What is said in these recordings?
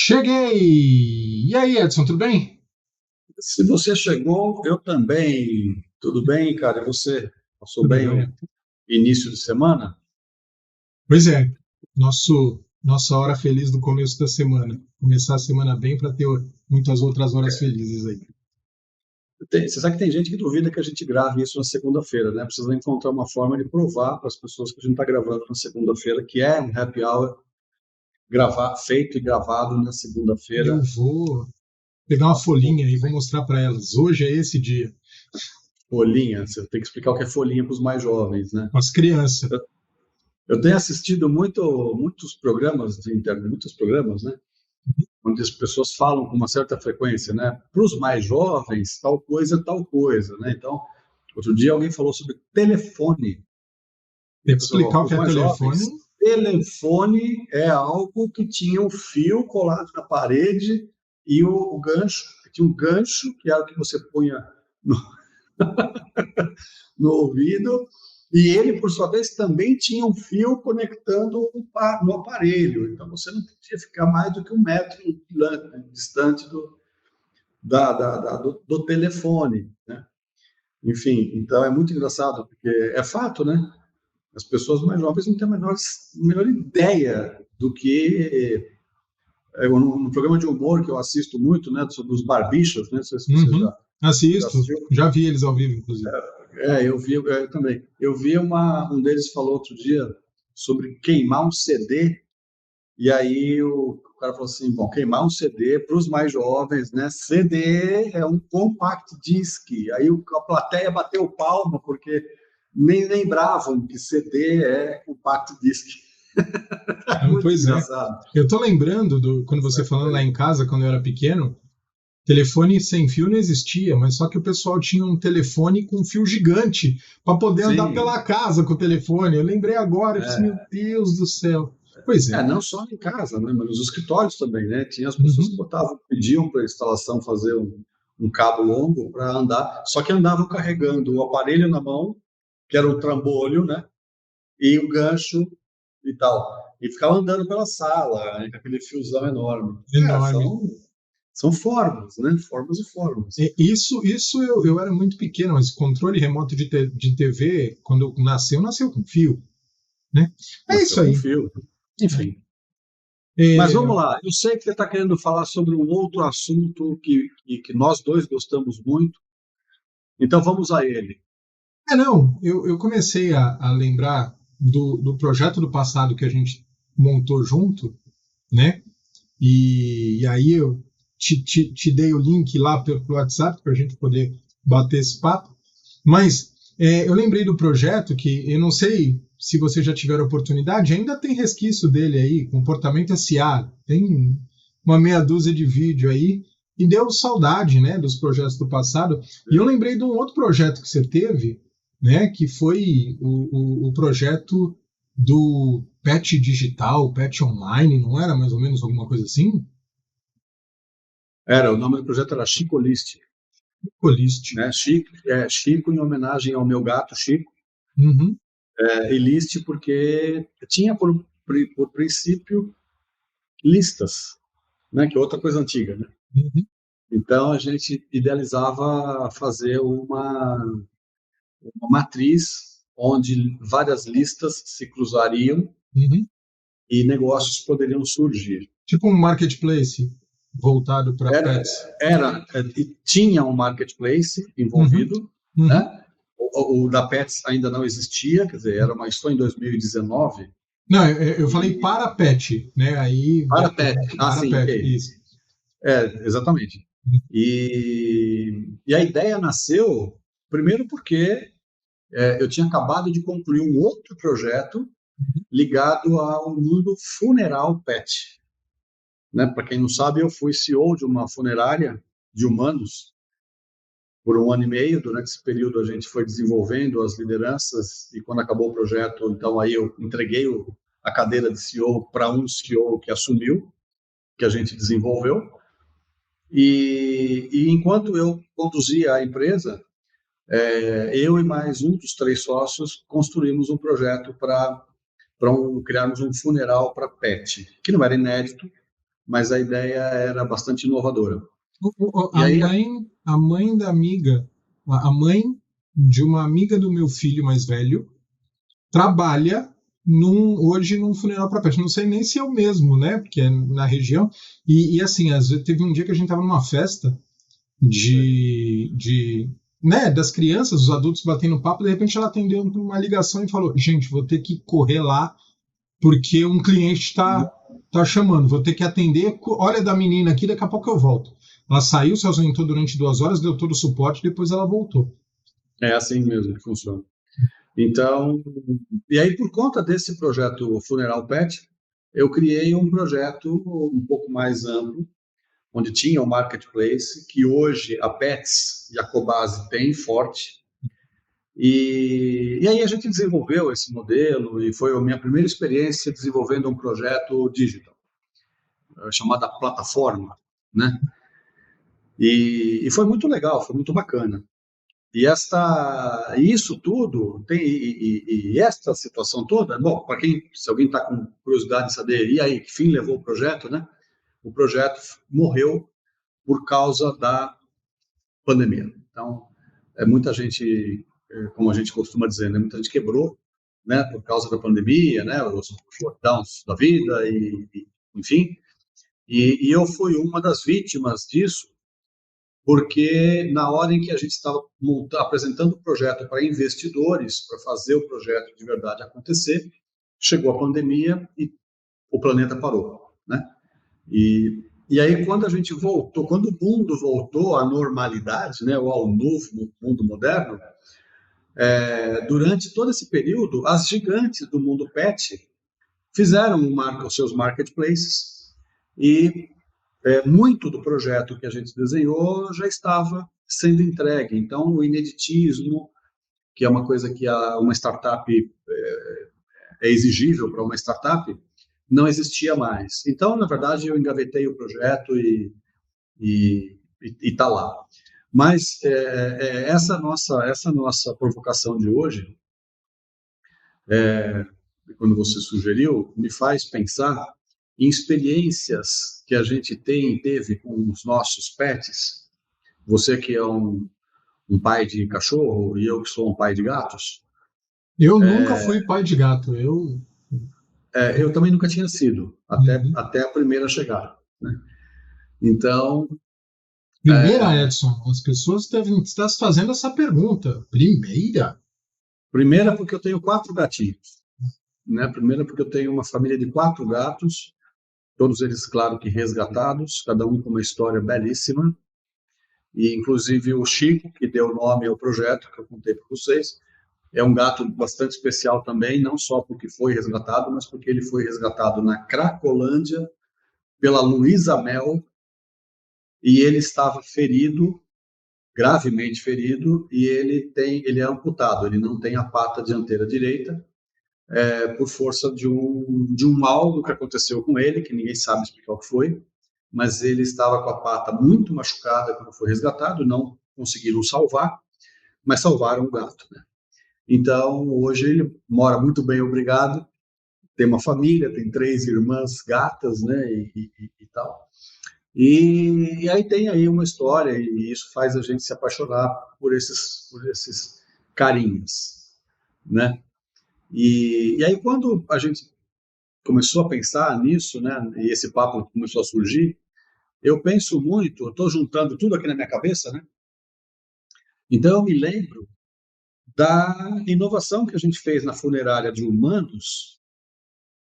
Cheguei! E aí, Edson, tudo bem? Se você chegou, eu também. Tudo bem, cara? E você? Passou Tudo bem o jóia. início de semana? Pois é, nossa hora feliz do começo da semana. Começar a semana bem para ter muitas outras horas felizes aí. Você sabe que tem gente que duvida que a gente grave isso na segunda-feira, né? Precisa encontrar uma forma de provar para as pessoas que a gente está gravando na segunda-feira, que é um happy hour feito e gravado na Eu segunda-feira. vou pegar uma folhinha e vou mostrar para elas. Hoje é esse dia, Folhinha, você tem que explicar o que é folhinha para os mais jovens, né? com as crianças. Eu tenho assistido muitos programas de internet, muitos programas, né? Onde as pessoas falam com uma certa frequência, né? Para os mais jovens, tal coisa, né? Então, outro dia alguém falou sobre telefone. E Tem a que pessoa falou, explicar o para os que é mais telefone. jovens, telefone é algo que tinha um fio colado na parede e o gancho, tinha um gancho, que era o que você punha no, no ouvido, e ele, por sua vez, também tinha um fio conectando no aparelho. Então, você não podia ficar mais do que 1 metro distante do telefone, né? Enfim, então é muito engraçado, porque é fato, né? As pessoas mais jovens não têm a menor ideia do que. No programa de humor que eu assisto muito, né? Sobre os barbichas, né? Não sei se você Uhum. já Assisto, assistiu. já vi eles ao vivo, inclusive. Eu vi também. Eu vi um deles falou outro dia sobre queimar um CD. E aí o cara falou assim, bom, queimar um CD para os mais jovens, né? CD é um compact disc. Aí a plateia bateu palma porque nem lembravam que CD é compact disc. É Não, muito pois é. engraçado. Eu tô lembrando quando você Essa falando lá coisa. em casa, quando eu era pequeno. Telefone sem fio não existia, mas só que o pessoal tinha um telefone com fio gigante para poder andar Sim, pela casa com o telefone. Eu lembrei agora, eu falei, meu é, Deus do céu. Pois é. não só em casa, né? Mas nos escritórios também, né? Tinha as pessoas que Uhum. pediam para a instalação fazer um cabo longo para andar, só que andavam carregando o aparelho na mão, que era o trambolho, né? E o gancho e tal. E ficava andando pela sala, né, com aquele fiozão enorme. Enorme. São formas, né? Formas e formas. Isso eu era muito pequeno, mas controle remoto de TV, quando nasceu com fio, né? É isso Nasceu com aí. fio. Né? Enfim. Mas É, vamos lá. Eu sei que você está querendo falar sobre um outro assunto que nós dois gostamos muito. Então vamos a ele. não, eu comecei a lembrar do projeto do passado que a gente montou junto, né? E aí eu te dei o link lá pelo WhatsApp para a gente poder bater esse papo. Mas eu lembrei do projeto que eu não sei se você já tiver oportunidade, ainda tem resquício dele aí, Comportamento SA, tem uma meia dúzia de vídeo aí, e deu saudade, né, dos projetos do passado. E eu lembrei de um outro projeto que você teve, né, que foi o projeto do Pet Digital, Pet Online, não era mais ou menos alguma coisa assim? O nome do projeto era Chico List, Coliste. né? Chico em homenagem ao meu gato Chico, Uhum, e List porque tinha por princípio listas, né? Que é outra coisa antiga, né? uhum, Então a gente idealizava fazer uma matriz onde várias listas se cruzariam uhum. e negócios poderiam surgir. Tipo um marketplace voltado para Era, pets. tinha um marketplace Uhum, envolvido, uhum. né? O da Pets ainda não existia, quer dizer, isso foi em 2019. Não, eu falei E para pet, né? Aí para Pet, para sim, ok, pet, isso. exatamente. E a ideia nasceu primeiro porque eu tinha acabado de concluir um outro projeto ligado ao mundo funeral pet, né? Para quem não sabe, eu fui CEO de uma funerária de humanos por 1 ano e meio. Durante esse período, a gente foi desenvolvendo as lideranças e quando acabou o projeto, então aí eu entreguei a cadeira de CEO para um CEO que assumiu, que a gente desenvolveu. E enquanto eu conduzia a empresa, eu e mais um dos 3 sócios construímos um projeto para criarmos um funeral para pet, que não era inédito, mas a ideia era bastante inovadora. E A aí, mãe da amiga, a mãe de uma amiga do meu filho mais velho, trabalha hoje num funeral para pet. Não sei nem se é o mesmo, né? Porque é na região. E assim, às vezes, teve um dia que a gente estava numa festa né, das crianças, os adultos batendo papo, de repente ela atendeu uma ligação e falou: gente, vou ter que correr lá porque um cliente tá chamando, vou ter que atender. Olha da menina aqui, daqui a pouco eu volto. Ela saiu, se ausentou durante 2 horas, deu todo o suporte, depois ela voltou. é assim mesmo que funciona. Então, e aí por conta desse projeto Funeral Pet, eu criei um projeto um pouco mais amplo, onde tinha o marketplace, que hoje a Pets e a Cobase tem forte. E aí a gente desenvolveu esse modelo e foi a minha primeira experiência desenvolvendo um projeto digital, chamada plataforma, né? E foi muito legal, foi muito bacana. Isso tudo e esta situação toda, bom, para quem, se alguém está com curiosidade de saber, e aí, que fim levou o projeto, né? O projeto morreu por causa da pandemia. Então, muita gente, como a gente costuma dizer, né? Muita gente quebrou, né? Por causa da pandemia, né? Os lockdowns da vida enfim. E eu fui uma das vítimas disso, porque na hora em que a gente estava apresentando o projeto para investidores, para fazer o projeto de verdade acontecer, chegou a pandemia e o planeta parou, né? E aí quando a gente voltou, quando o mundo voltou à normalidade, né, ou ao novo mundo moderno, durante todo esse período, as gigantes do mundo pet fizeram os seus marketplaces e muito do projeto que a gente desenhou já estava sendo entregue. Então, o ineditismo, que é uma coisa que uma startup é exigível para uma startup, não existia mais. Então, na verdade, eu engavetei o projeto e está lá. Mas essa nossa provocação de hoje, quando você sugeriu, me faz pensar em experiências que a gente teve com os nossos pets. Você que é um pai de cachorro e eu que sou um pai de gatos. Eu nunca fui pai de gato. Eu também nunca tinha sido, Uhum. até a primeira chegar, né? Então, Primeira, Edson, as pessoas devem estar se fazendo essa pergunta. Primeira? primeira porque eu tenho 4 gatinhos, né? Primeira porque eu tenho uma família de 4 gatos, todos eles, claro que resgatados, cada um com uma história belíssima. E, inclusive, o Chico, que deu nome ao projeto, que eu contei para vocês, é um gato bastante especial também, não só porque foi resgatado, mas porque ele foi resgatado na Cracolândia pela Luísa Mel, e ele estava ferido, gravemente ferido, e ele é amputado, ele não tem a pata dianteira direita, por força de um algo que aconteceu com ele, que ninguém sabe explicar o que foi, mas ele estava com a pata muito machucada quando foi resgatado, não conseguiram salvar, mas salvaram o gato, né? Então, hoje ele mora muito bem, obrigado, tem uma família, tem 3 irmãs gatas, né, e tal. E aí tem aí uma história, e isso faz a gente se apaixonar por esses carinhos, né? E aí quando a gente começou a pensar nisso, né, e esse papo começou a surgir, eu penso muito, eu estou juntando tudo aqui na minha cabeça, né? Então eu me lembro da inovação que a gente fez na funerária de humanos,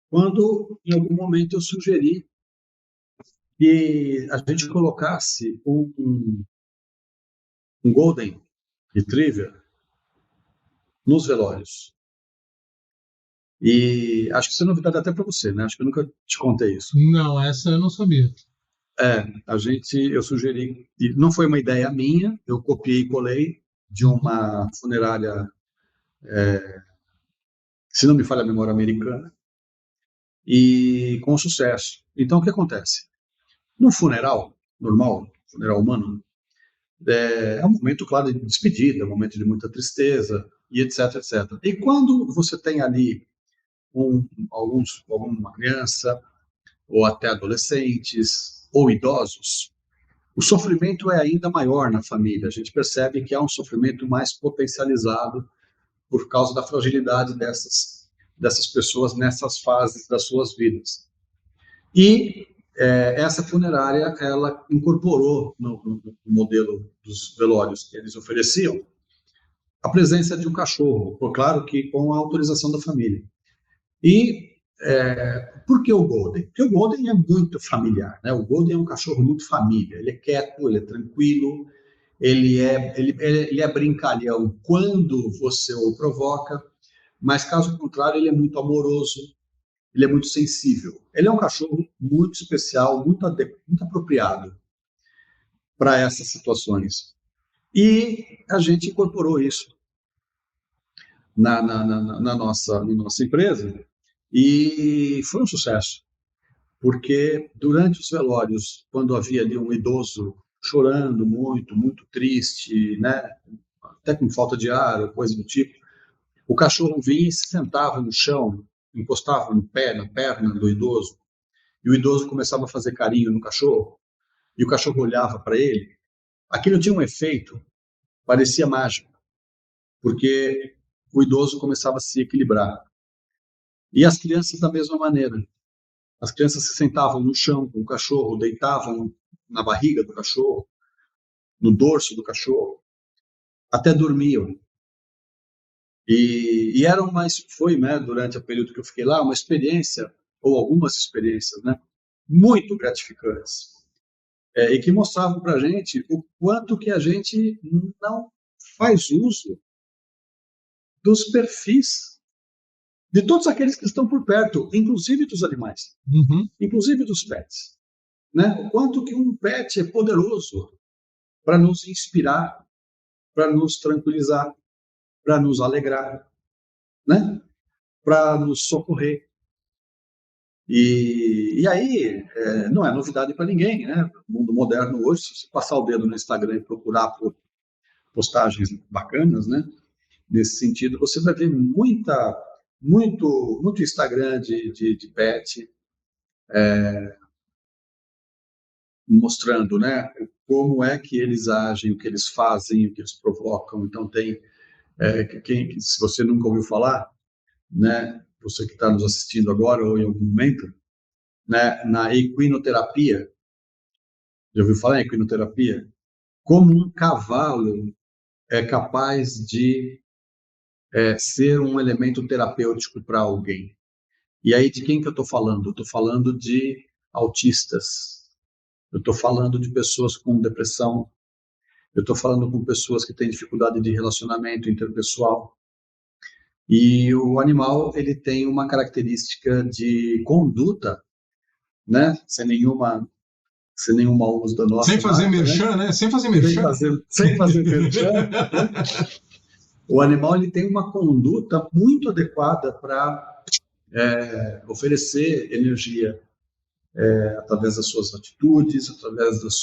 quando em algum momento eu sugeri que a gente colocasse um Golden Retriever nos velórios. E acho que isso é novidade até para você, né? Acho que eu nunca te contei isso. Não, essa eu não sabia. Eu sugeri, e não foi uma ideia minha, eu copiei e colei de uma funerária, se não me falha a memória, americana, e com sucesso. Então, o que acontece? No funeral normal, funeral humano, é um momento, claro, de despedida, um momento de muita tristeza, e etc, etc. E quando você tem ali alguma criança, ou até adolescentes, ou idosos, o sofrimento é ainda maior na família. A gente percebe que há um sofrimento mais potencializado por causa da fragilidade dessas pessoas nessas fases das suas vidas. E essa funerária, ela incorporou no modelo dos velórios que eles ofereciam a presença de um cachorro, claro que com a autorização da família. E por que o Golden? Porque o Golden é muito familiar, né? O Golden é um cachorro muito família, ele é quieto, ele é tranquilo, ele é brincalhão quando você o provoca, mas caso contrário, ele é muito amoroso, ele é muito sensível. Ele é um cachorro muito especial, muito apropriado para essas situações. E a gente incorporou isso na nossa empresa e foi um sucesso, porque durante os velórios, quando havia ali um idoso chorando muito, muito triste, né, até com falta de ar ou coisa do tipo, o cachorro vinha e se sentava no chão, encostava no pé, na perna do idoso, e o idoso começava a fazer carinho no cachorro, e o cachorro olhava para ele. Aquilo tinha um efeito, parecia mágico, porque o idoso começava a se equilibrar. E as crianças da mesma maneira. As crianças se sentavam no chão com o cachorro, deitavam na barriga do cachorro, no dorso do cachorro, até dormiam. E foi, né, durante o período que eu fiquei lá, uma experiência, ou algumas experiências, né, muito gratificantes. E que mostravam para a gente o quanto que a gente não faz uso dos perfis de todos aqueles que estão por perto, inclusive dos animais, inclusive dos pets. Né? O quanto que um pet é poderoso para nos inspirar, para nos tranquilizar, para nos alegrar, né? Para nos socorrer. E aí, não é novidade para ninguém, né? No mundo moderno hoje, se você passar o dedo no Instagram e procurar por postagens bacanas, né? Nesse sentido, você vai ver muito Instagram de pet mostrando, né? Como é que eles agem, o que eles fazem, o que eles provocam. Então tem, se você nunca ouviu falar, né? Você que está nos assistindo agora ou em algum momento, né? Na equinoterapia, já ouviu falar em equinoterapia? Como um cavalo é capaz de ser um elemento terapêutico para alguém. E aí, de quem que eu estou falando? Eu estou falando de autistas, eu estou falando de pessoas com depressão, eu estou falando com pessoas que têm dificuldade de relacionamento interpessoal. E o animal, ele tem uma característica de conduta, né? Sem nenhuma uso da nossa Sem fazer marca, merchan, né? Sem fazer merchan. Sem fazer merchan. Né? O animal, ele tem uma conduta muito adequada para oferecer energia através das suas atitudes, através das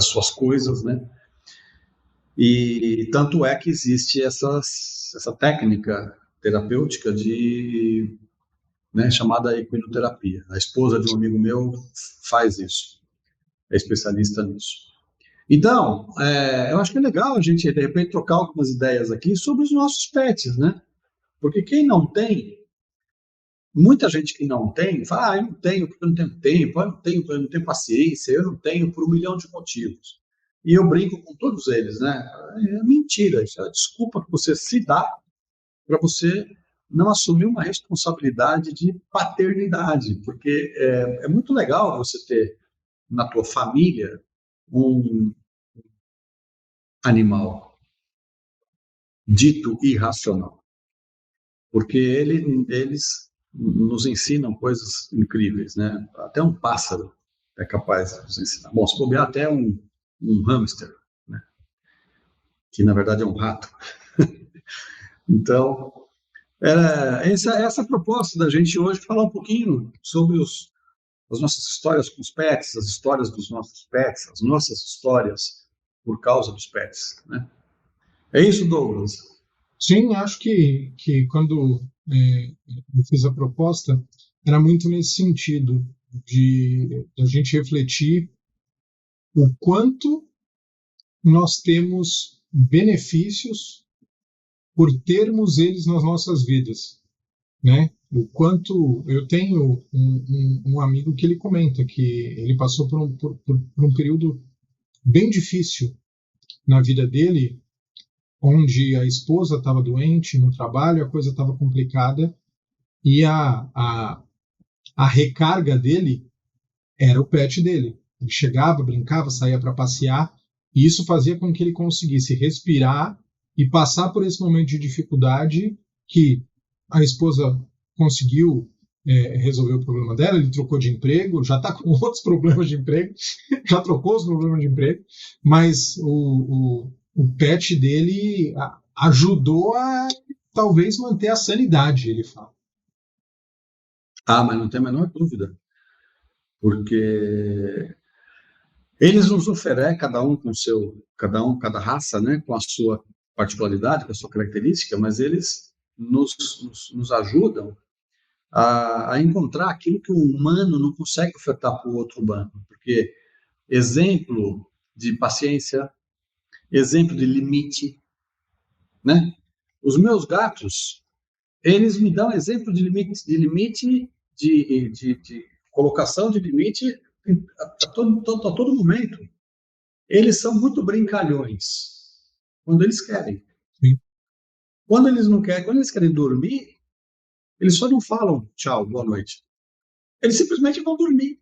suas coisas, né? E tanto é que existe essa técnica terapêutica chamada equinoterapia. A esposa de um amigo meu faz isso, é especialista nisso. Então, eu acho que é legal a gente, de repente, trocar algumas ideias aqui sobre os nossos pets, né? Porque quem não tem, muita gente que não tem, fala, eu não tenho porque eu não tenho tempo, eu não tenho paciência, eu não tenho por 1 milhão de motivos. E eu brinco com todos eles, né? É mentira, isso é a desculpa que você se dá para você não assumir uma responsabilidade de paternidade, porque é muito legal você ter na tua família um animal dito irracional, porque eles nos ensinam coisas incríveis, né? Até um pássaro é capaz de nos ensinar. Bom, se bobear até um hamster, né? Que na verdade é um rato. Então, essa proposta da gente hoje falar um pouquinho sobre as nossas histórias com os pets, as histórias dos nossos pets, as nossas histórias por causa dos pets, né? É isso, Douglas? Sim, acho que quando eu fiz a proposta, era muito nesse sentido, de a gente refletir o quanto nós temos benefícios por termos eles nas nossas vidas, né? O quanto eu tenho um amigo que ele comenta que ele passou por um período bem difícil na vida dele, onde a esposa estava doente no trabalho, a coisa estava complicada e a recarga dele era o pet dele. Ele chegava, brincava, saía para passear e isso fazia com que ele conseguisse respirar e passar por esse momento de dificuldade que a esposa conseguiu resolver o problema dela, ele trocou de emprego, já está com outros problemas de emprego, já trocou os problemas de emprego, mas o pet dele ajudou a talvez manter a sanidade, ele fala. Mas não tem a menor dúvida, porque eles nos oferecem, cada raça, né, com a sua particularidade, com a sua característica, mas eles nos ajudam a encontrar aquilo que o humano não consegue ofertar para o outro humano, porque exemplo de paciência, exemplo de limite, né? Os meus gatos, eles me dão exemplo de limite, de colocação de limite a todo momento. Eles são muito brincalhões quando eles querem. Sim. Quando eles não querem, quando eles querem dormir, eles só não falam tchau, boa noite. Eles simplesmente vão dormir,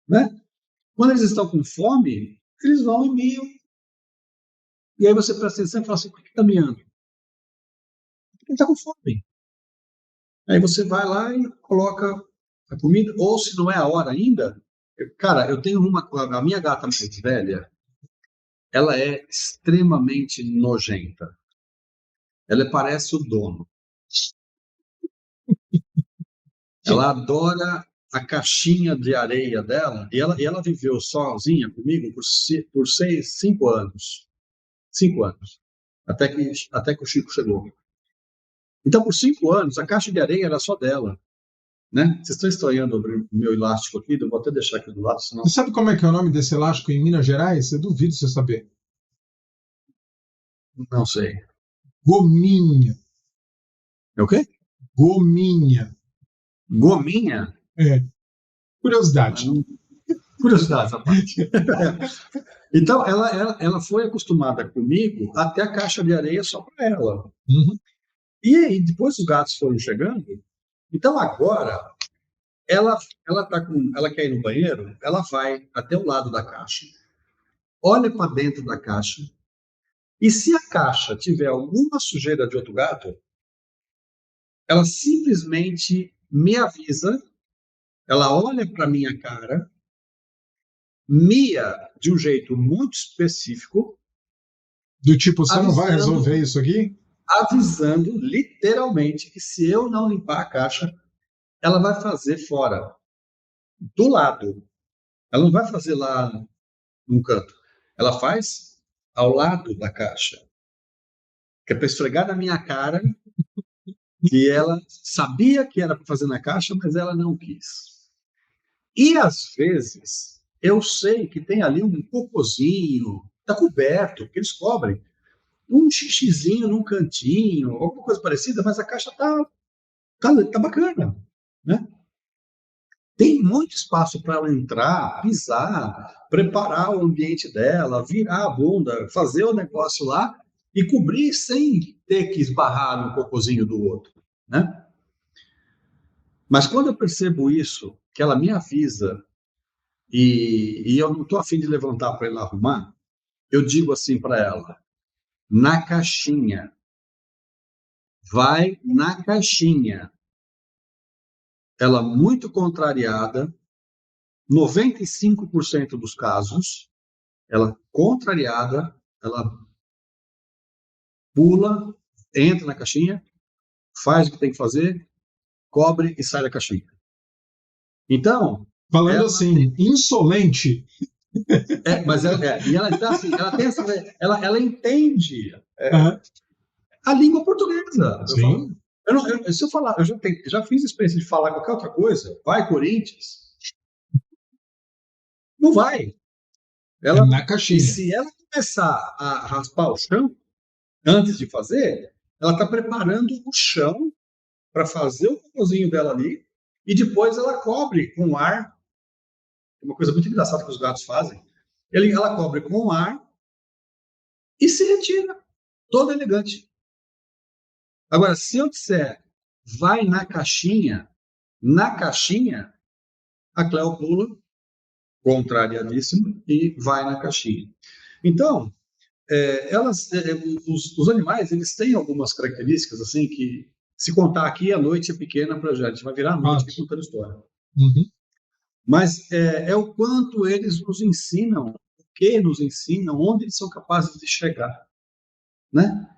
né? Quando eles estão com fome, eles vão e miam. E aí você presta atenção e fala assim, por que está miando? Ele está com fome. Aí você vai lá e coloca a comida, ou se não é a hora ainda, cara, eu tenho a minha gata mais velha, ela é extremamente nojenta. Ela parece o dono. Ela adora a caixinha de areia dela, e ela viveu sozinha comigo por 5 anos. 5 anos. Até que o Chico chegou. Então, por 5 anos, a caixa de areia era só dela. Né? Vocês estão estranhando o meu elástico aqui, eu vou até deixar aqui do lado. Senão... Você sabe como é que é o nome desse elástico em Minas Gerais? Eu duvido você saber. Não sei. Gominha. É o quê? Gominha. Gominha? É. Curiosidade. Curiosidade, essa parte. Então, ela foi acostumada comigo até a caixa de areia só para ela. Uhum. E aí, depois os gatos foram chegando. Então, agora, ela quer ir no banheiro, ela vai até o lado da caixa, olha para dentro da caixa, e se a caixa tiver alguma sujeira de outro gato, ela simplesmente me avisa, ela olha para minha cara, mia de um jeito muito específico. Do tipo, você não vai resolver isso aqui? Avisando, literalmente, que se eu não limpar a caixa, ela vai fazer fora, do lado. Ela não vai fazer lá num canto. Ela faz ao lado da caixa. Que é para esfregar na minha cara que ela sabia que era para fazer na caixa, mas ela não quis. E, às vezes, eu sei que tem ali um cocôzinho, está coberto, que eles cobrem, um xixizinho num cantinho, alguma coisa parecida, mas a caixa tá bacana, né? Tem muito espaço para ela entrar, pisar, preparar o ambiente dela, virar a bunda, fazer o negócio lá e cobrir sem ter que esbarrar no cocôzinho do outro, né? Mas quando eu percebo isso, que ela me avisa e eu não estou a fim de levantar para ir lá arrumar, eu digo assim para ela, na caixinha, vai na caixinha. Ela muito contrariada, 95% dos casos, ela contrariada, ela pula, entra na caixinha, faz o que tem que fazer, cobre e sai da caixinha. Então... Falando assim, insolente. Mas e ela está assim, ela entende a língua portuguesa. Sim. Se eu falar, eu já fiz a experiência de falar qualquer outra coisa, vai Corinthians, não vai. É Ela, na e caixinha. se ela começar a raspar o chão antes de fazer, ela está preparando o chão para fazer o cocôzinho dela ali e depois ela cobre com ar. Uma coisa muito engraçada que os gatos fazem. Ela cobre com ar e se retira, toda elegante. Agora, se eu disser vai na caixinha, a Cleo pula, contrariadíssima, e vai na caixinha. Então, os animais, eles têm algumas características assim que, se contar aqui, a noite é pequena para a gente vai virar a noite aqui contando história. Uhum. Mas é o quanto eles nos ensinam, o que nos ensinam, onde eles são capazes de chegar, né?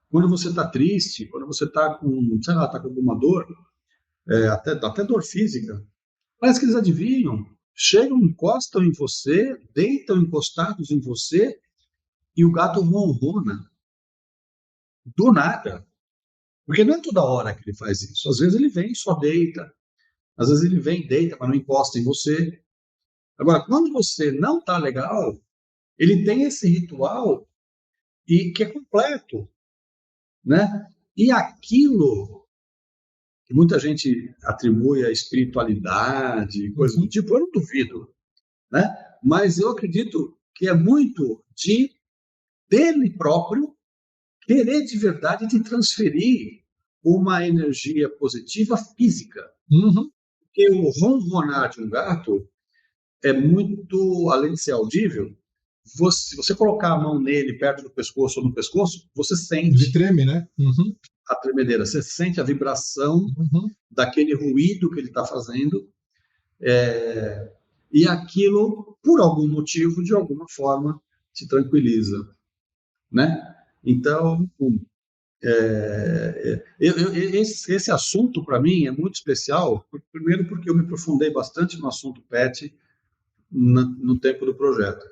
Quando você está triste, quando você está com, sei lá, tá com alguma dor, até dor física, parece que eles adivinham, chegam, encostam em você, deitam encostados em você e o gato ronrona do nada. Porque não é toda hora que ele faz isso. Às vezes ele vem e só deita. Às vezes ele vem e deita, mas não encosta em você. Agora, quando você não está legal, ele tem esse ritual e que é completo, né? E aquilo que muita gente atribui à espiritualidade, coisas do tipo, eu não duvido, né? Mas eu acredito que é muito dele próprio querer de verdade te transferir uma energia positiva física. Uhum. Porque o ronronar de um gato é muito, além de ser audível, se você colocar a mão nele perto do pescoço ou no pescoço, você Ele sente treme, né? Uhum. a tremedeira, você sente a vibração Uhum. daquele ruído que ele está fazendo, e aquilo, por algum motivo, de alguma forma, te tranquiliza, né? Então, esse assunto para mim é muito especial, primeiro porque eu me aprofundei bastante no assunto PET no tempo do projeto.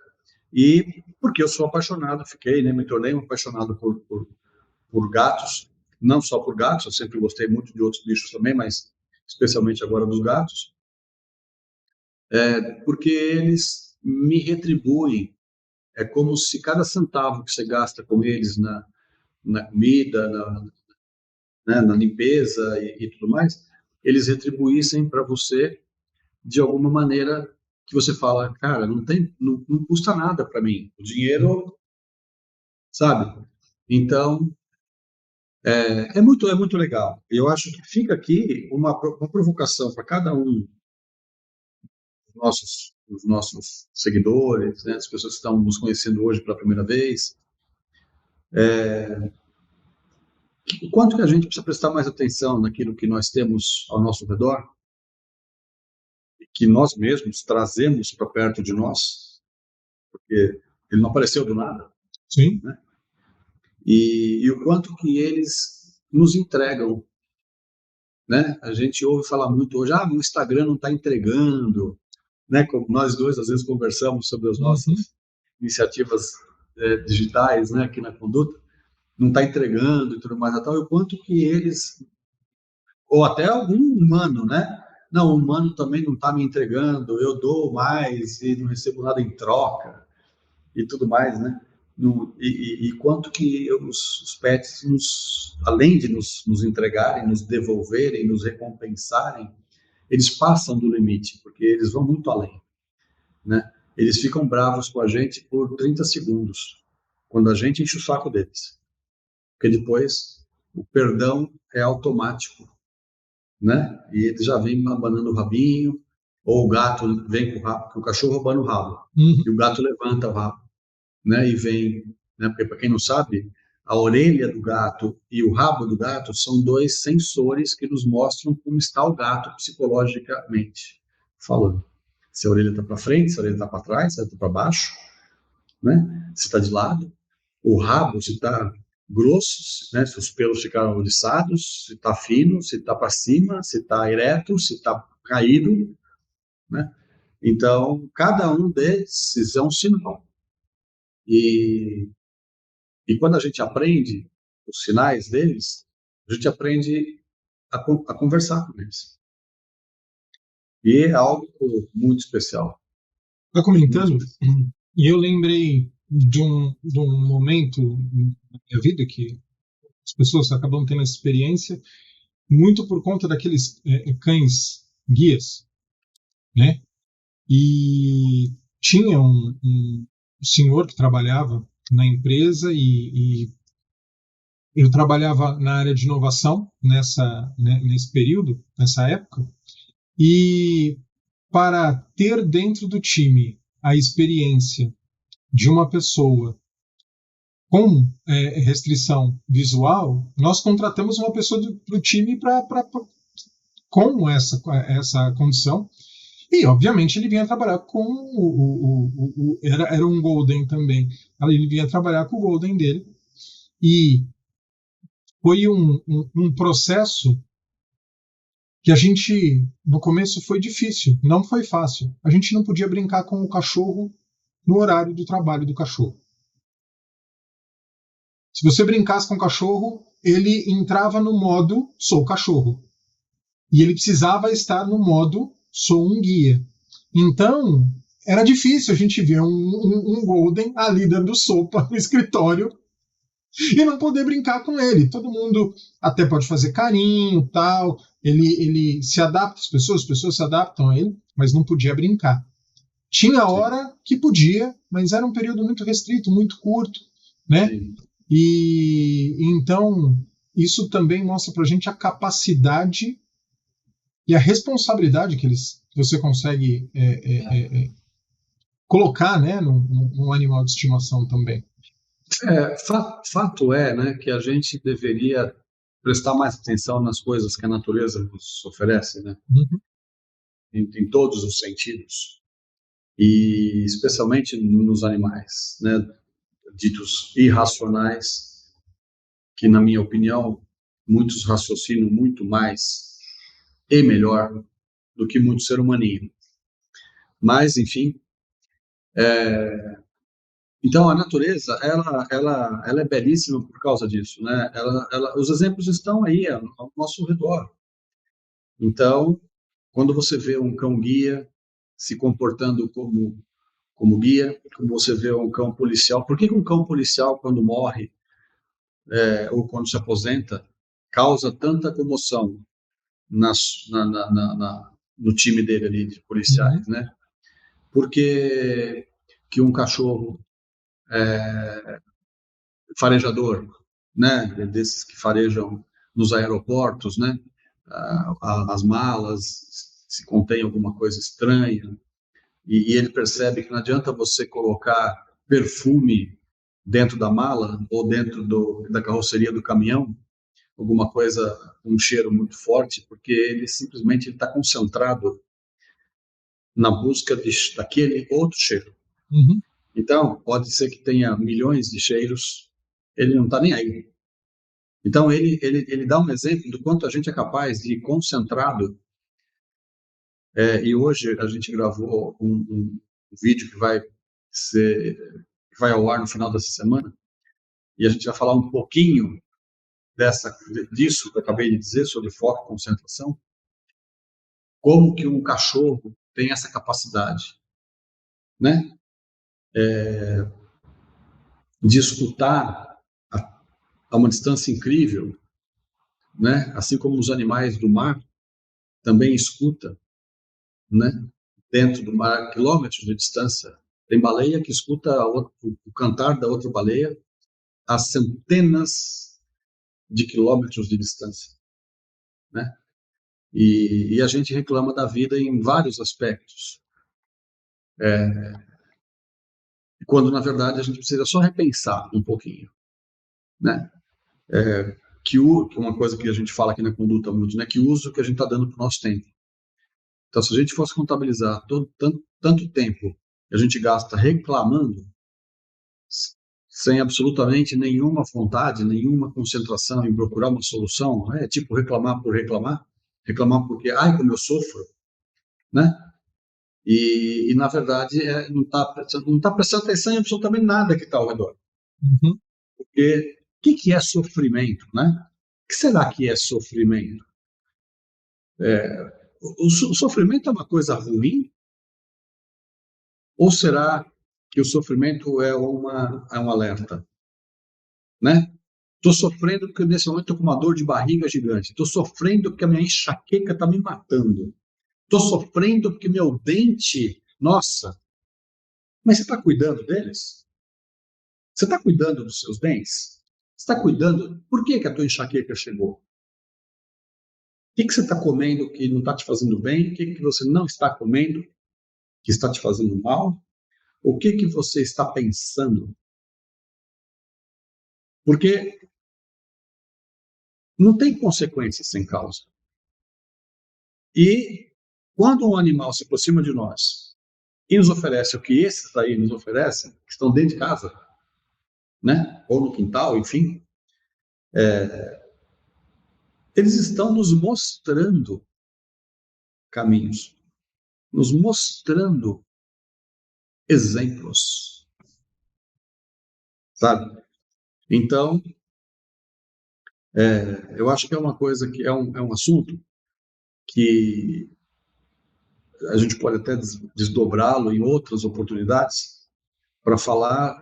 E porque eu sou apaixonado, né, me tornei um apaixonado por gatos, não só por gatos, eu sempre gostei muito de outros bichos também, mas especialmente agora dos gatos, porque eles me retribuem. É como se cada centavo que você gasta com eles na comida, né, na limpeza e tudo mais, eles retribuíssem para você de alguma maneira que você fala, cara, não custa nada para mim. O dinheiro, sabe? Então, é muito legal. Eu acho que fica aqui uma provocação para cada um dos nossos seguidores, né, as pessoas que estão nos conhecendo hoje pela primeira vez, o quanto que a gente precisa prestar mais atenção naquilo que nós temos ao nosso redor, que nós mesmos trazemos para perto de nós, porque ele não apareceu do nada, Sim. né? E o quanto que eles nos entregam, né? A gente ouve falar muito hoje, o Instagram não está entregando, né? Como nós dois às vezes conversamos sobre as Uhum. nossas iniciativas digitais, né? Aqui na Conduta, não está entregando e tudo mais, e o quanto que eles, ou até algum humano, né? Não, o humano também não está me entregando, eu dou mais e não recebo nada em troca e tudo mais, né? E quanto que os pets, além de nos entregarem, nos devolverem, nos recompensarem, eles passam do limite, porque eles vão muito além, né? Eles ficam bravos com a gente por 30 segundos, quando a gente enche o saco deles. Porque depois o perdão é automático, né? E eles já vêm abanando o rabinho, ou o gato vem com o cachorro roubando o rabo, Uhum. e o gato levanta o rabo, né? E vem, né? Porque para quem não sabe, a orelha do gato e o rabo do gato são dois sensores que nos mostram como está o gato psicologicamente falando. Se a orelha está para frente, se a orelha está para trás, se ela está para baixo, né? Se está de lado, o rabo se está grosso, né? Se os pelos ficaram oriçados, se está fino, se está para cima, se está ereto, se está caído, né? Então, cada um desses é um sinal. E quando a gente aprende os sinais deles, a gente aprende a conversar com eles. E é algo muito especial. Está comentando, e eu lembrei de um momento na minha vida que as pessoas acabam tendo essa experiência muito por conta daqueles cães guias, né? E tinha um senhor que trabalhava na empresa e eu trabalhava na área de inovação nesse período, nessa época, e para ter dentro do time a experiência de uma pessoa com restrição visual, nós contratamos uma pessoa do time com essa condição. E, obviamente, ele vinha trabalhar com era um Golden também. Ele vinha trabalhar com o Golden dele. E foi um processo que a gente, no começo, foi difícil, não foi fácil. A gente não podia brincar com o cachorro no horário do trabalho do cachorro. Se você brincasse com o cachorro, ele entrava no modo sou cachorro. E ele precisava estar no modo sou um guia. Então, era difícil a gente ver um Golden ali dando sopa no escritório e não poder brincar com ele. Todo mundo até pode fazer carinho, tal. Ele se adapta às pessoas, as pessoas se adaptam a ele, mas não podia brincar. Tinha hora que podia, mas era um período muito restrito, muito curto, né? Sim. E então isso também mostra para a gente a capacidade e a responsabilidade que você consegue colocar, né, num animal de estimação também. Fato é, né, que a gente deveria prestar mais atenção nas coisas que a natureza nos oferece, né? Uhum. Em todos os sentidos, e especialmente nos animais, né, ditos irracionais, que, na minha opinião, muitos raciocinam muito mais e melhor do que muito ser humaninho. Mas, enfim, então a natureza, ela é belíssima por causa disso, né? Os exemplos estão aí ao nosso redor. Então, quando você vê um cão-guia se comportando como guia, quando você vê um cão policial, por que um cão policial, quando morre ou quando se aposenta, causa tanta comoção no time dele ali de policiais, né? Porque que um cachorro farejador, né, desses que farejam nos aeroportos, né, as malas, se contém alguma coisa estranha, e ele percebe que não adianta você colocar perfume dentro da mala ou dentro da carroceria do caminhão, alguma coisa, um cheiro muito forte, porque ele simplesmente está concentrado na busca daquele outro cheiro. Uhum. Então, pode ser que tenha milhões de cheiros, ele não está nem aí. Então, ele dá um exemplo do quanto a gente é capaz de ir concentrado. E hoje a gente gravou um vídeo que vai ao ar no final dessa semana, e a gente vai falar um pouquinho disso que eu acabei de dizer, sobre foco e concentração, como que um cachorro tem essa capacidade, né? De escutar a uma distância incrível, né? Assim como os animais do mar também escutam, né? Dentro do mar, quilômetros de distância. Tem baleia que escuta o cantar da outra baleia a centenas de quilômetros de distância, né? E a gente reclama da vida em vários aspectos, quando na verdade a gente precisa só repensar um pouquinho, né? Que uma coisa que a gente fala aqui na conduta muito, né? Que uso que a gente está dando para o nosso tempo. Então, se a gente fosse contabilizar tanto tempo que a gente gasta reclamando, sem absolutamente nenhuma vontade, nenhuma concentração em procurar uma solução, tipo reclamar por reclamar porque, ai, como eu sofro, né? E na verdade, não está prestando atenção em absolutamente nada que está ao redor. Uhum. Porque o que é sofrimento, né? que será que é sofrimento? O sofrimento é uma coisa ruim? Ou será que o sofrimento é um alerta? Né? Estou sofrendo porque nesse momento estou com uma dor de barriga gigante. Estou sofrendo porque a minha enxaqueca está me matando. Estou sofrendo porque meu dente... Nossa, mas você está cuidando deles? Você está cuidando dos seus dentes? Você está cuidando? Por que a tua enxaqueca chegou? O que você está comendo que não está te fazendo bem? O que você não está comendo que está te fazendo mal? O que você está pensando? Porque não tem consequências sem causa. E quando um animal se aproxima de nós e nos oferece o que esses aí nos oferecem, que estão dentro de casa, né? Ou no quintal, enfim, eles estão nos mostrando caminhos, nos mostrando exemplos, sabe? Então, eu acho que é uma coisa que é um assunto que a gente pode até desdobrá-lo em outras oportunidades para falar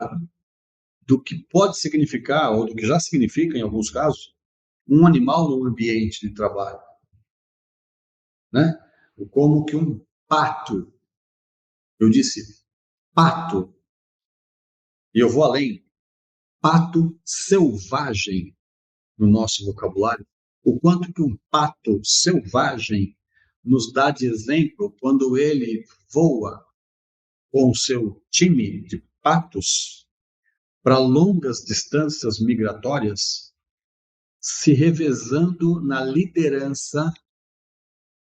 do que pode significar, ou do que já significa em alguns casos, um animal no ambiente de trabalho, né? Como que um pato, eu disse pato, e eu vou além, pato selvagem no nosso vocabulário, o quanto que um pato selvagem nos dá de exemplo quando ele voa com o seu time de patos para longas distâncias migratórias, se revezando na liderança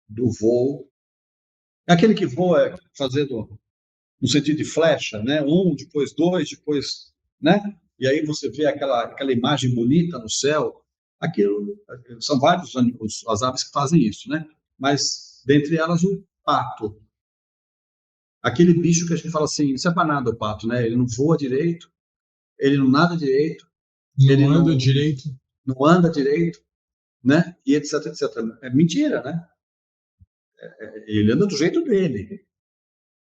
do voo. Aquele que voa fazendo no sentido de flecha, né? Um, depois dois, depois, né? E aí você vê aquela imagem bonita no céu. Aquilo, são vários as aves que fazem isso, né? Mas dentre elas o pato, aquele bicho que a gente fala assim, não serve para nada o pato, né? Ele não voa direito, ele não nada direito, ele Não anda direito. não anda direito, né? E etc, etc. É mentira, né? Ele anda do jeito dele,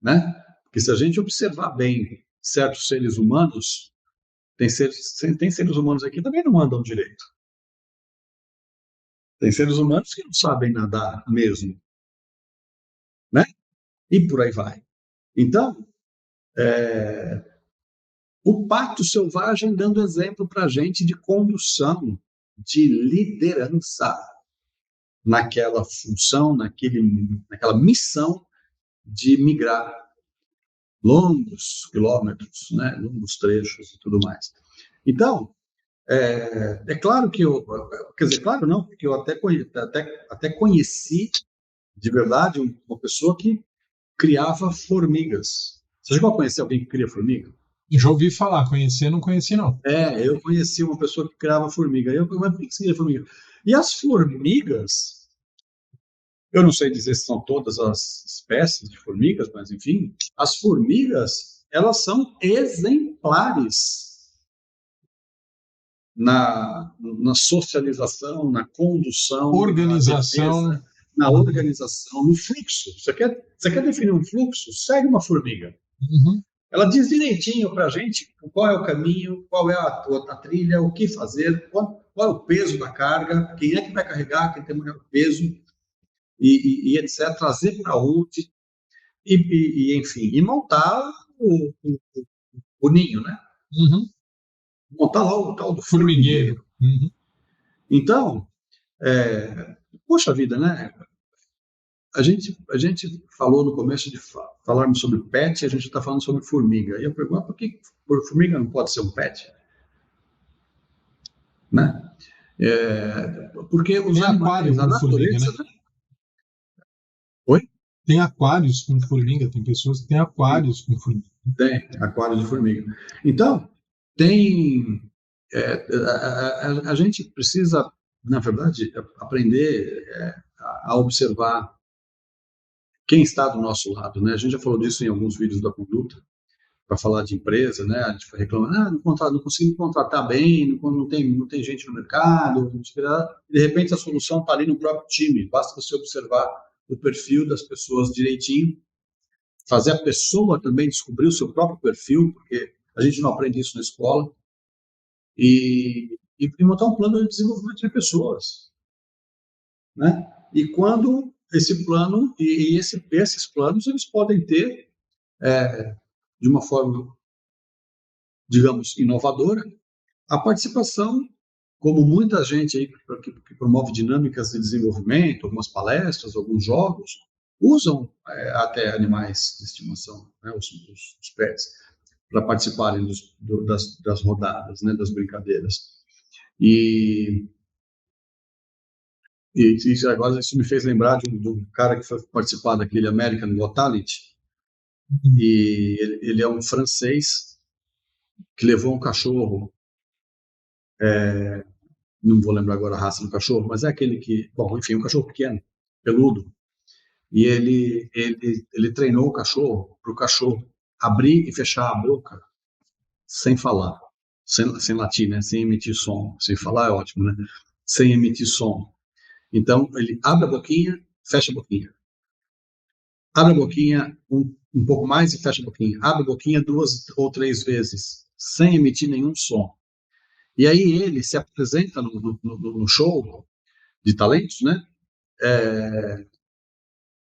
né? Porque se a gente observar bem certos seres humanos, tem seres humanos aqui que também não andam direito. Tem seres humanos que não sabem nadar mesmo, né? E por aí vai. Então, o pato selvagem dando exemplo para a gente de condução, de liderança naquela função, naquela missão de migrar longos quilômetros, né? Longos trechos e tudo mais. Então, claro que quer dizer, claro não, porque eu até conheci de verdade uma pessoa que criava formigas. Você chegou a conhecer alguém que cria formiga? Já ouvi falar, conhecer, não conheci não. Eu conheci uma pessoa que criava formiga. Eu perguntei, mas por que você cria formiga? E as formigas, eu não sei dizer se são todas as espécies de formigas, mas enfim, as formigas, elas são exemplares na socialização, na condução, Organização. na organização, no fluxo. Você quer definir um fluxo? Segue uma formiga. Uhum. Ela diz direitinho para a gente qual é o caminho, qual é a trilha, o que fazer, qual é o peso da carga, quem é que vai carregar, quem tem maior peso, e etc. Trazer para onde, enfim, e montar o ninho, né? Uhum. Montar lá o tal do Formigueiro. Uhum. Então, poxa vida, né? A gente falou no começo de falarmos sobre pet e a gente está falando sobre formiga. E eu pergunto, por que formiga não pode ser um pet? Né? Porque os Tem animais, aquário a com formiga, natureza... né? Oi? Tem aquários com formiga, tem pessoas que têm aquários com formiga. Tem, aquário de formiga. Então, tem... a gente precisa, na verdade, aprender a observar quem está do nosso lado, né? A gente já falou disso em alguns vídeos da conduta. para falar de empresa, né? A gente foi reclamando, não consigo contratar bem, não tem gente no mercado, de repente a solução está ali no próprio time, basta você observar o perfil das pessoas direitinho, fazer a pessoa também descobrir o seu próprio perfil, porque a gente não aprende isso na escola, e montar um plano de desenvolvimento de pessoas, né? E quando esse plano, esses planos, eles podem ter, de uma forma, digamos, inovadora, a participação, como muita gente aí que promove dinâmicas de desenvolvimento, algumas palestras, alguns jogos, usam até animais de estimação, né, os pets, para participarem das rodadas, né, das brincadeiras. E agora isso me fez lembrar de um cara que foi participar daquele American Got Talent, e ele é um francês que levou um cachorro, não vou lembrar agora a raça do cachorro, mas é aquele que, bom, enfim, um cachorro pequeno, peludo, e ele treinou o cachorro para o cachorro abrir e fechar a boca sem falar, sem latir, né? Sem emitir som. Sem falar é ótimo, né? Sem emitir som. Então, ele abre a boquinha, fecha a boquinha. Abre a boquinha um pouco mais e fecha a boquinha. Abre a boquinha 2 ou 3 vezes, sem emitir nenhum som. E aí ele se apresenta no show de talentos, né?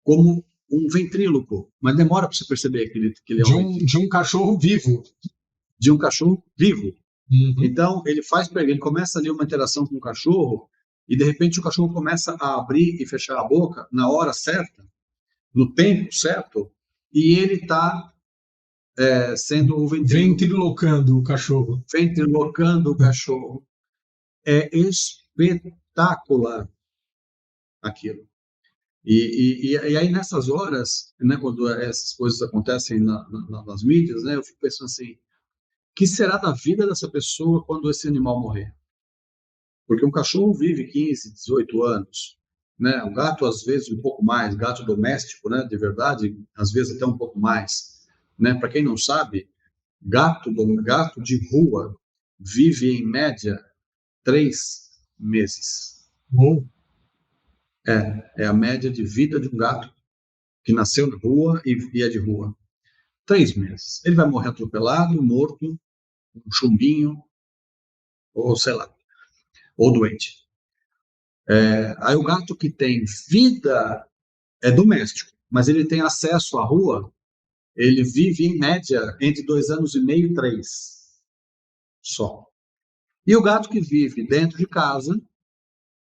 Como um ventríloco, mas demora para você perceber que ele é de um cachorro vivo. De um cachorro vivo. Uhum. Então, ele começa ali uma interação com o cachorro, e de repente o cachorro começa a abrir e fechar a boca na hora certa, no tempo certo, e ele está sendo o ventrilocando o cachorro. Ventrilocando o cachorro. É espetacular aquilo. E aí, nessas horas, né, quando essas coisas acontecem nas mídias, né, eu fico pensando assim, o que será da vida dessa pessoa quando esse animal morrer? Porque um cachorro vive 15, 18 anos, né? Um gato, às vezes, um pouco mais, gato doméstico, né, de verdade, às vezes até um pouco mais. Né? Para quem não sabe, gato de rua vive, em média, 3 meses. Bom. É a média de vida de um gato que nasceu na rua e é de rua. 3 meses. Ele vai morrer atropelado, morto, um chumbinho, ou sei lá, ou doente. Aí o gato que tem vida é doméstico, mas ele tem acesso à rua, ele vive, em média, entre 2 anos e meio e 3 só. E o gato que vive dentro de casa,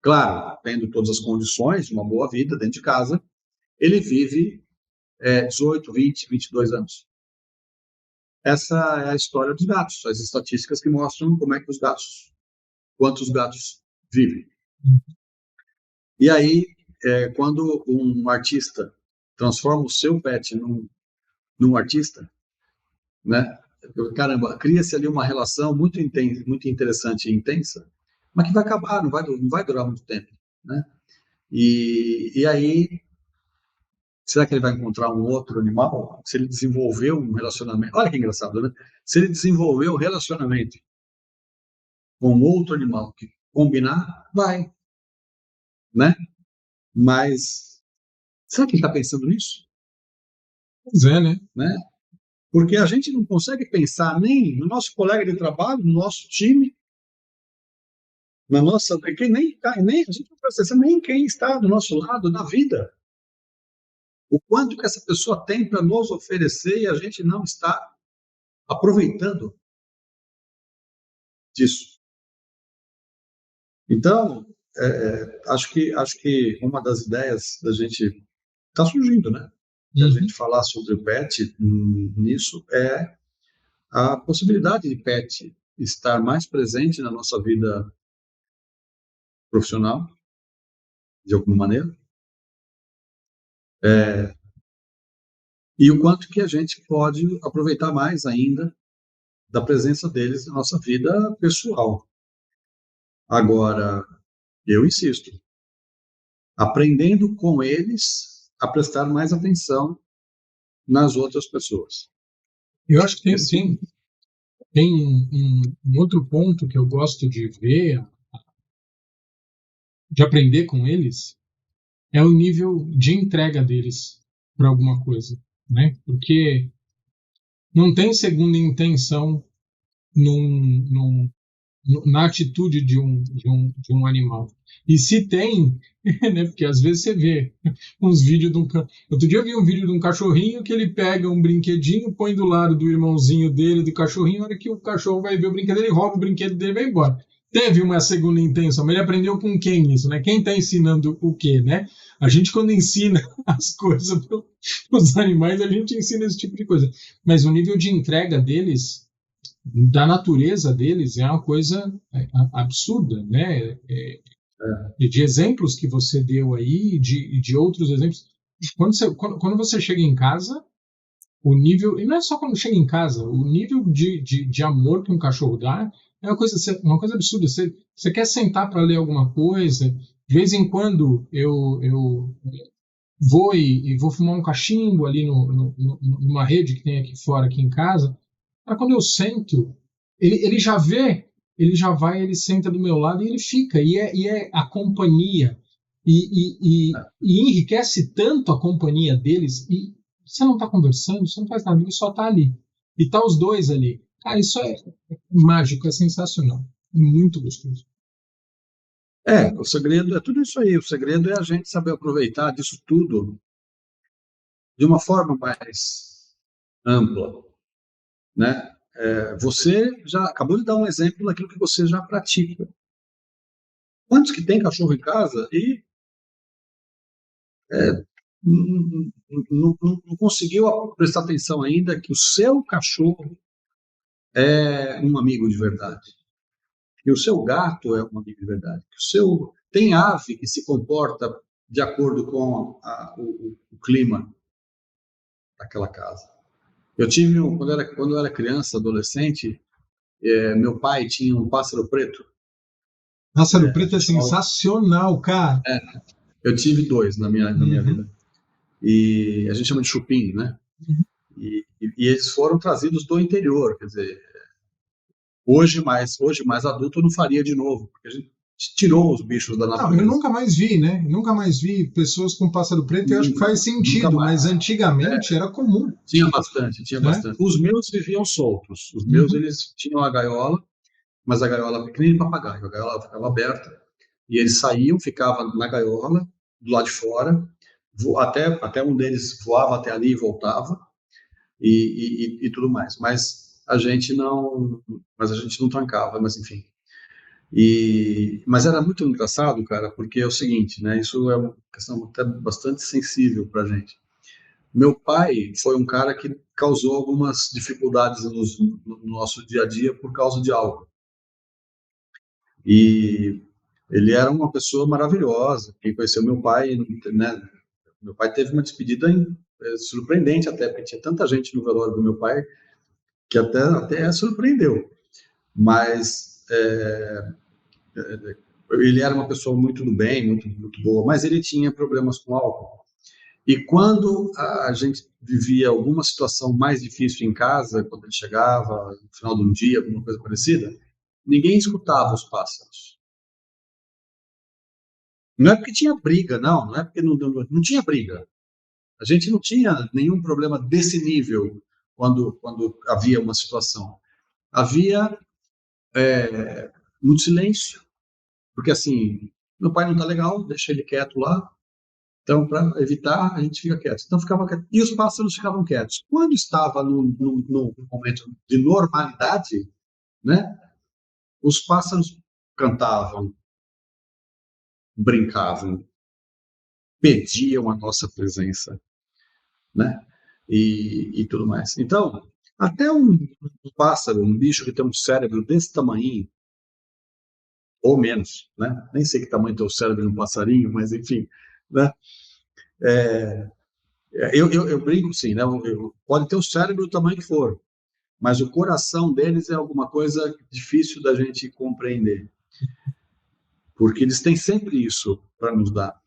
claro, tendo todas as condições de uma boa vida dentro de casa, ele vive 18, 20, 22 anos. Essa é a história dos gatos, as estatísticas que mostram como é que quantos gatos vivem. E aí, quando um artista transforma o seu pet num artista, né? Caramba, cria-se ali uma relação muito interessante e intensa, mas que vai acabar, não vai durar muito tempo, né? E aí, será que ele vai encontrar um outro animal? Se ele desenvolveu um relacionamento, olha que engraçado, né? Se ele desenvolveu um relacionamento com outro animal que combinar, vai, né? Mas será que ele está pensando nisso? Pois é, né? Porque a gente não consegue pensar nem no nosso colega de trabalho, no nosso time, na nossa, nem a gente não precisa nem quem está do nosso lado na vida. O quanto que essa pessoa tem para nos oferecer e a gente não está aproveitando disso. Então, acho que uma das ideias da gente está surgindo, né? De a gente falar sobre o PET nisso é a possibilidade de PET estar mais presente na nossa vida profissional, de alguma maneira, e o quanto que a gente pode aproveitar mais ainda da presença deles na nossa vida pessoal. Agora, eu insisto, aprendendo com eles a prestar mais atenção nas outras pessoas. Eu acho que tem um outro ponto que eu gosto de ver, de aprender com eles, é o nível de entrega deles para alguma coisa, né? Porque não tem segunda intenção num, num, na atitude de um animal. E se tem, né? Porque às vezes você vê uns vídeos de um. Outro dia eu vi um vídeo de um cachorrinho que ele pega um brinquedinho, põe do lado do irmãozinho dele, do cachorrinho, na hora que o cachorro vai ver o brinquedo, ele rouba o brinquedo dele e vai embora. Teve uma segunda intenção, mas ele aprendeu com quem isso, né? Quem está ensinando o quê, né? A gente, quando ensina as coisas para os animais, a gente ensina esse tipo de coisa. Mas o nível de entrega deles da natureza deles é uma coisa absurda, né? De exemplos que você deu aí, de outros exemplos. Quando você chega em casa, o nível, e não é só quando chega em casa, o nível de amor que um cachorro dá é uma coisa absurda. Você quer sentar para ler alguma coisa, de vez em quando eu vou e vou fumar um cachimbo ali numa rede que tem aqui fora, aqui em casa. Mas quando eu sento, ele já vê, ele já vai, ele senta do meu lado e ele fica. E é a companhia. E enriquece tanto a companhia deles. E você não está conversando, você não faz nada, ele só está ali. E tá os dois ali. Cara, isso é mágico, é sensacional. É muito gostoso. O segredo é tudo isso aí. O segredo é a gente saber aproveitar disso tudo de uma forma mais ampla, né? Você já acabou de dar um exemplo daquilo que você já pratica. Quantos que tem cachorro em casa e não conseguiu prestar atenção ainda que o seu cachorro é um amigo de verdade, que o seu gato é um amigo de verdade, que o seu tem ave que se comporta de acordo com o clima daquela casa. Eu tive quando eu era criança, adolescente, meu pai tinha um pássaro preto. Pássaro A Preto é gente chamava, sensacional, cara. eu tive dois na minha Uhum. vida. E a gente chama de chupim, né? E eles foram trazidos do interior, quer dizer, hoje mais adulto eu não faria de novo, porque a gente tirou os bichos da Não, eu natureza. nunca mais vi, né? Nunca mais vi pessoas com pássaro preto. Eu acho que Nunca, faz nunca sentido, mas mais. antigamente era comum, Tinha bastante, tinha né? bastante. Os meus viviam soltos. Os meus, Uhum. eles tinham a gaiola, mas a gaiola pequena de papagaio. A gaiola ficava aberta e eles saíam, ficavam na gaiola, do lado de fora, até um deles voava até ali e voltava e tudo mais. Mas a gente não trancava, mas enfim. Mas era muito engraçado, cara, porque é o seguinte, né? Isso é uma questão até bastante sensível para a gente. Meu pai foi um cara que causou algumas dificuldades no nosso dia a dia por causa de álcool. E ele era uma pessoa maravilhosa. Quem conheceu meu pai, né? Meu pai teve uma despedida surpreendente até, porque tinha tanta gente no velório do meu pai que até surpreendeu. Mas ele era uma pessoa muito do bem, muito, muito boa, mas ele tinha problemas com álcool. E quando a gente vivia alguma situação mais difícil em casa, quando ele chegava, no final de um dia, alguma coisa parecida, ninguém escutava os pássaros. Não é porque tinha briga, não é porque não tinha briga. A gente não tinha nenhum problema desse nível quando havia uma situação. Havia muito silêncio, porque assim, meu pai não está legal, deixa ele quieto lá. Então, para evitar, a gente fica quieto. Então, ficava quieto. E os pássaros ficavam quietos. Quando estava no momento de normalidade, né, os pássaros cantavam, brincavam, pediam a nossa presença, né, e tudo mais. Então, até um pássaro, um bicho que tem um cérebro desse tamanho, ou menos, né, nem sei que tamanho tem o cérebro de um passarinho, mas enfim, né, eu brinco sim, né, pode ter o cérebro do tamanho que for, mas o coração deles é alguma coisa difícil da gente compreender, porque eles têm sempre isso para nos dar,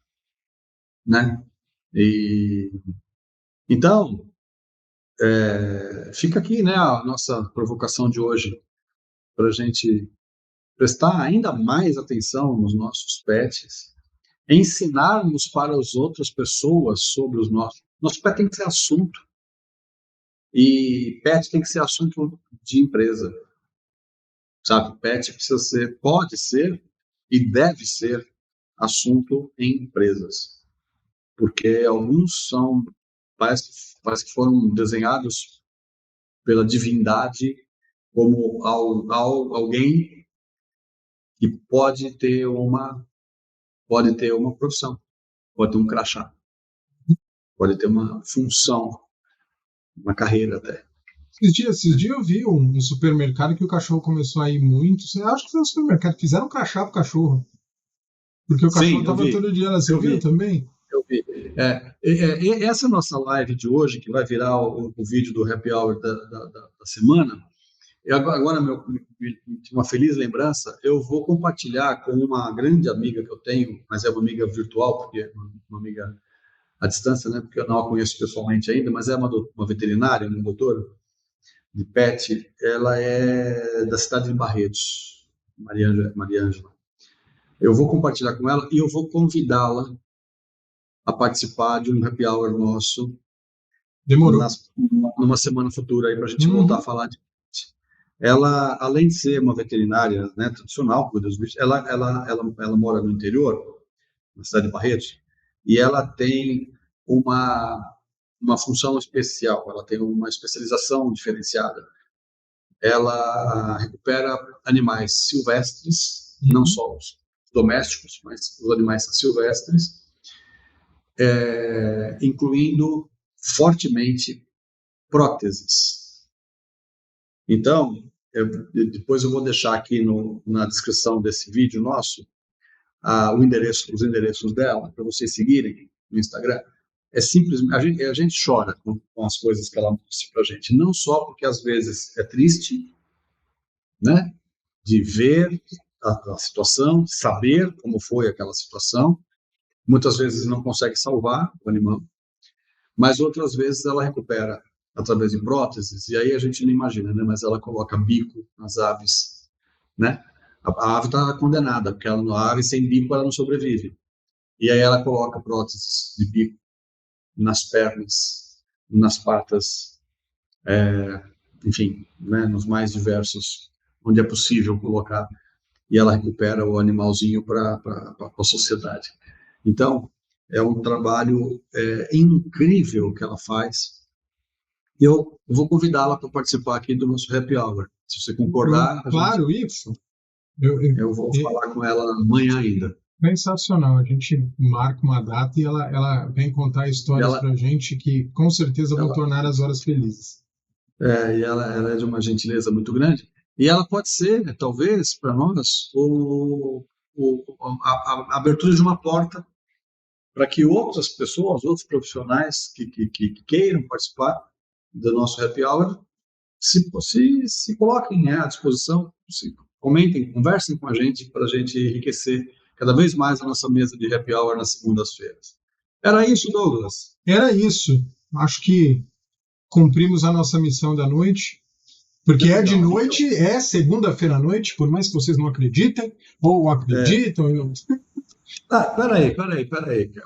né? E então Fica aqui, né, a nossa provocação de hoje, para a gente prestar ainda mais atenção nos nossos pets, ensinarmos para as outras pessoas sobre os nossos. Nosso pet tem que ser assunto. E pet tem que ser assunto de empresa. Sabe? Pet precisa ser, pode ser e deve ser assunto em empresas. Porque alguns parece que foram desenhados pela divindade como alguém que pode ter uma profissão, pode ter um crachá, pode ter uma função, uma carreira até. Esses dias eu vi um supermercado que o cachorro começou a ir muito. Eu acho que foi um supermercado que fizeram um crachá pro cachorro. Porque o cachorro estava todo dia lá. Você viu também? Eu vi. Essa nossa live de hoje, que vai virar o vídeo do Happy Hour da semana, agora, uma feliz lembrança, eu vou compartilhar com uma grande amiga que eu tenho, mas é uma amiga virtual, porque é uma amiga à distância, né? Porque eu não a conheço pessoalmente ainda, mas é uma veterinária, uma doutora de pet. Ela é da cidade de Barretos, Maria Ângela. Eu vou compartilhar com ela e eu vou convidá-la a participar de um happy hour nosso. Demorou. Numa semana futura aí, para a gente voltar a falar de pet. Ela, além de ser uma veterinária, né, tradicional, cuida dos bichos, ela mora no interior, na cidade de Barretos, e ela tem uma função especial, ela tem uma especialização diferenciada. Ela recupera animais silvestres, não só os domésticos, mas os animais silvestres, incluindo fortemente próteses. Então, depois eu vou deixar aqui na descrição desse vídeo nosso os endereços dela, para vocês seguirem no Instagram. É simples, a gente chora com as coisas que ela mostra para a gente, não só porque às vezes é triste, né, de ver a situação, saber como foi aquela situação, muitas vezes não consegue salvar o animal, mas outras vezes ela recupera através de próteses, e aí a gente não imagina, né, mas ela coloca bico nas aves, né? A ave está condenada, porque a ave sem bico ela não sobrevive. E aí ela coloca próteses de bico nas pernas, nas patas, enfim, né, nos mais diversos, onde é possível colocar. E ela recupera o animalzinho para a sociedade. Então, é um trabalho incrível que ela faz. E eu vou convidá-la para participar aqui do nosso Happy Hour. Se você concordar... Claro, isso. Eu vou falar com ela amanhã ainda. Sensacional. A gente marca uma data e ela vem contar histórias para a gente que com certeza vão tornar as horas felizes. E ela é de uma gentileza muito grande. E ela pode ser, talvez, para nós, a abertura de uma porta para que outras pessoas, outros profissionais que queiram participar do nosso Happy Hour se coloquem à disposição, comentem, conversem com a gente para a gente enriquecer cada vez mais a nossa mesa de Happy Hour nas segundas-feiras. Era isso, Douglas? Era isso. Acho que cumprimos a nossa missão da noite, porque é de noite, é segunda-feira à noite, por mais que vocês não acreditem, ou acreditam. Peraí.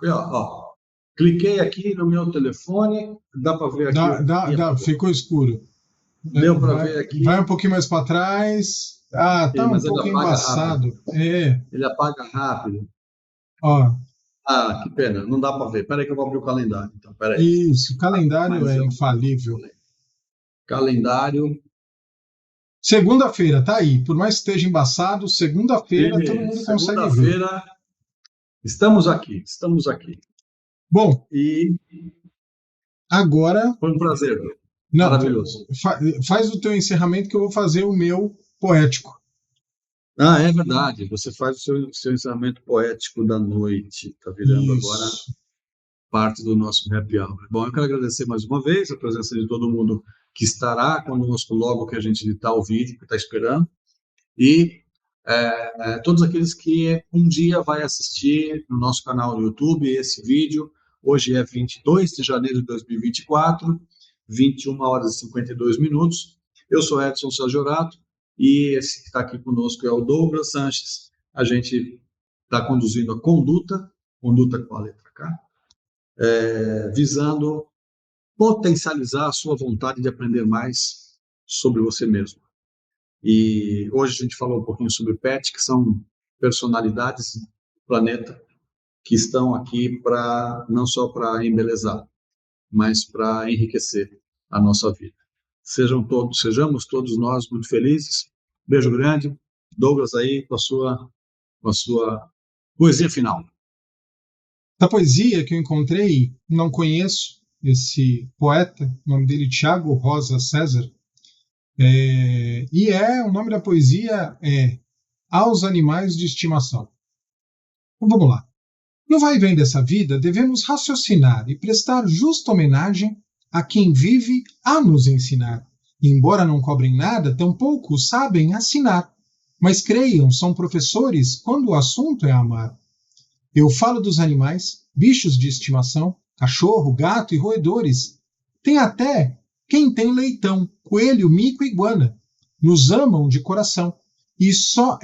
Ó, cliquei aqui no meu telefone, dá para ver aqui. Ficou escuro. Deu para ver aqui. Vai um pouquinho mais para trás. Tá um pouco embaçado. Ele apaga rápido. Ó. Que pena, não dá para ver. Peraí que eu vou abrir o calendário. Então, peraí. Isso, o calendário é infalível. Calendário. Segunda-feira, tá aí. Por mais que esteja embaçado, segunda-feira todo mundo consegue ver. Segunda-feira, estamos aqui. Bom, e agora... Foi um prazer. Não, maravilhoso. Faz o teu encerramento que eu vou fazer o meu poético. É verdade. Você faz o seu encerramento poético da noite. Está virando agora parte do nosso Happy Hour. Bom, eu quero agradecer mais uma vez a presença de todo mundo que estará conosco logo que a gente editar o vídeo, que está esperando. E todos aqueles que um dia vai assistir no nosso canal no YouTube esse vídeo. Hoje é 22 de janeiro de 2024. 21 horas e 52 minutos. Eu sou Edson Sajorato e esse que está aqui conosco é o Douglas Sanches. A gente está conduzindo a conduta com a letra K, visando potencializar a sua vontade de aprender mais sobre você mesmo. E hoje a gente falou um pouquinho sobre PET, que são personalidades do planeta que estão aqui não só para embelezar, mas para enriquecer a nossa vida. Sejamos todos nós muito felizes. Beijo grande. Douglas aí com a sua poesia final. A poesia que eu encontrei, não conheço esse poeta, o nome dele é Tiago Rosa César, o nome da poesia é Aos Animais de Estimação. Então vamos lá. No vai e vem dessa vida, devemos raciocinar e prestar justa homenagem a quem vive a nos ensinar. E, embora não cobrem nada, tampouco sabem assinar. Mas creiam, são professores quando o assunto é amar. Eu falo dos animais, bichos de estimação, cachorro, gato e roedores. Tem até quem tem leitão, coelho, mico e iguana. Nos amam de coração. E só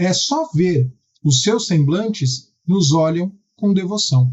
ver os seus semblantes, nos olham com devoção.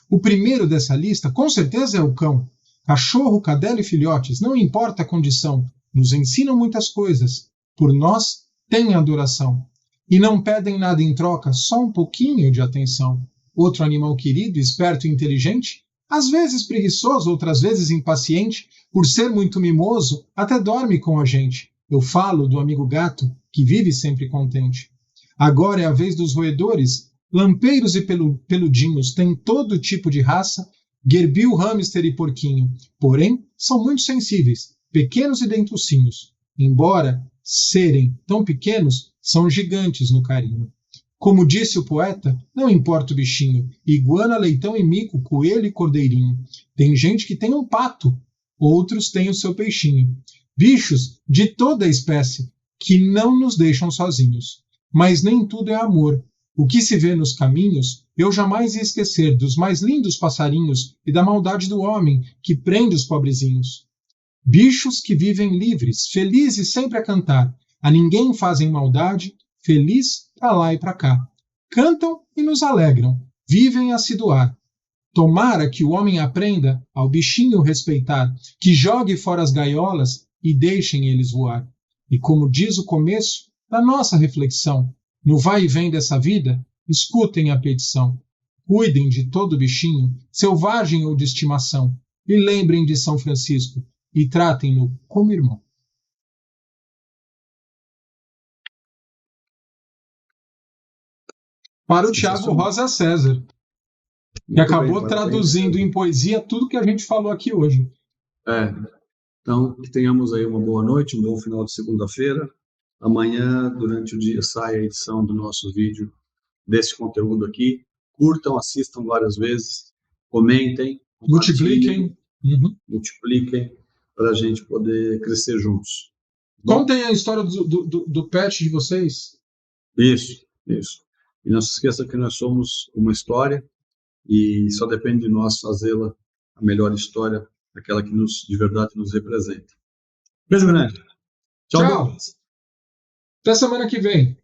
O primeiro dessa lista, com certeza, é o cão. Cachorro, cadela e filhotes, não importa a condição, nos ensinam muitas coisas. Por nós, têm adoração. E não pedem nada em troca, só um pouquinho de atenção. Outro animal querido, esperto e inteligente, às vezes preguiçoso, outras vezes impaciente, por ser muito mimoso, até dorme com a gente. Eu falo do amigo gato, que vive sempre contente. Agora é a vez dos roedores, lampeiros e peludinhos, têm todo tipo de raça, guerbil, hamster e porquinho. Porém, são muito sensíveis, pequenos e dentucinhos. Embora serem tão pequenos, são gigantes no carinho. Como disse o poeta, não importa o bichinho, iguana, leitão e mico, coelho e cordeirinho. Tem gente que tem um pato, outros têm o seu peixinho. Bichos de toda a espécie, que não nos deixam sozinhos. Mas nem tudo é amor. O que se vê nos caminhos, eu jamais ia esquecer dos mais lindos passarinhos e da maldade do homem que prende os pobrezinhos. Bichos que vivem livres, felizes sempre a cantar, a ninguém fazem maldade, feliz pra lá e pra cá. Cantam e nos alegram, vivem a se doar. Tomara que o homem aprenda ao bichinho respeitar, que jogue fora as gaiolas e deixem eles voar. E como diz o começo da nossa reflexão, no vai e vem dessa vida, escutem a petição. Cuidem de todo bichinho, selvagem ou de estimação, e lembrem de São Francisco, e tratem-no como irmão. Para o Tiago Rosa César, que acabou traduzindo em poesia tudo que a gente falou aqui hoje. Então, que tenhamos aí uma boa noite, um bom final de segunda-feira. Amanhã, durante o dia, sai a edição do nosso vídeo, desse conteúdo aqui. Curtam, assistam várias vezes, comentem, multipliquem, para a gente poder crescer juntos. Contem a história do pet de vocês. Isso. E não se esqueça que nós somos uma história e só depende de nós fazê-la a melhor história, aquela que de verdade nos representa. Beijo grande. Tchau. Até semana que vem.